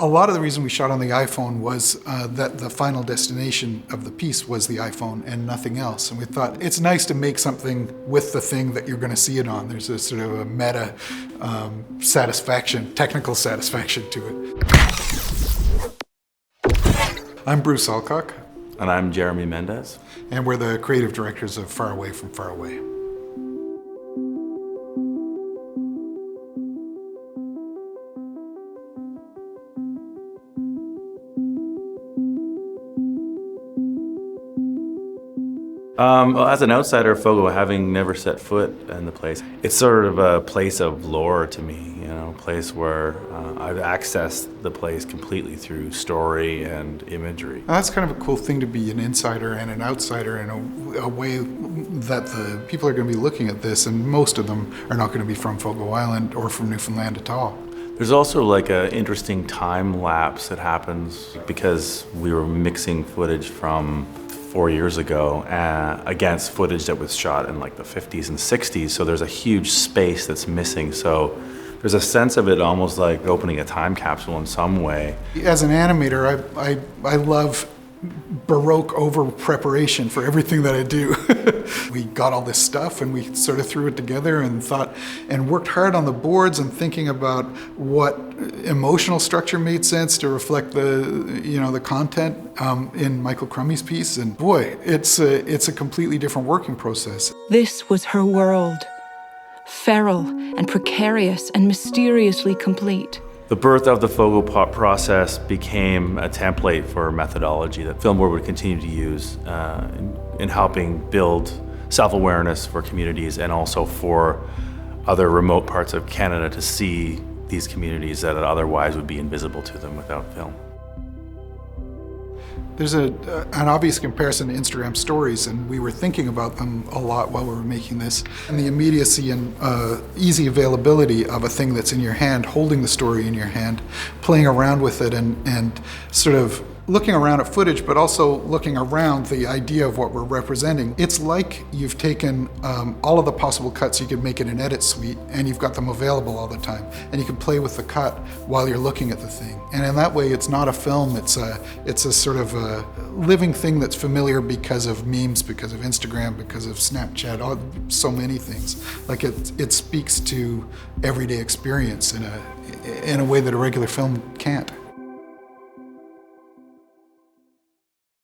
A lot of the reason we shot on the iPhone was that the final destination of the piece was the iPhone and nothing else. And we thought it's nice to make something with the thing that you're going to see it on. There's a sort of a meta satisfaction, technical satisfaction to it. I'm Bruce Alcock. And I'm Jeremy Mendes. And we're the creative directors of Far Away from Far Away. Well, as an outsider, Fogo, having never set foot in the place, it's sort of a place of lore to me, you know, a place where I've accessed the place completely through story and imagery. Now, that's kind of a cool thing to be an insider and an outsider in a way that the people are going to be looking at this, and most of them are not going to be from Fogo Island or from Newfoundland at all. There's also like an interesting time lapse that happens because we were mixing footage from 4 years ago against footage that was shot in like the 50s and 60s. So there's a huge space that's missing. So there's a sense of it almost like opening a time capsule in some way. As an animator, I love Baroque over preparation for everything that I do. We got all this stuff and we sort of threw it together and thought and worked hard on the boards and thinking about what emotional structure made sense to reflect the content in Michael Crummey's piece. And boy, it's a completely different working process. This was her world, feral and precarious and mysteriously complete. The birth of the Fogo Process became a template for a methodology that Film Board would continue to use in helping build self-awareness for communities and also for other remote parts of Canada to see these communities that otherwise would be invisible to them without film. There's an obvious comparison to Instagram stories, and we were thinking about them a lot while we were making this. And the immediacy and easy availability of a thing that's in your hand, holding the story in your hand, playing around with it and sort of looking around at footage, but also looking around the idea of what we're representing. It's like you've taken all of the possible cuts you could make in an edit suite, and you've got them available all the time. And you can play with the cut while you're looking at the thing. And in that way, it's not a film, it's a sort of a living thing that's familiar because of memes, because of Instagram, because of Snapchat, so many things. Like it speaks to everyday experience in a way that a regular film can't.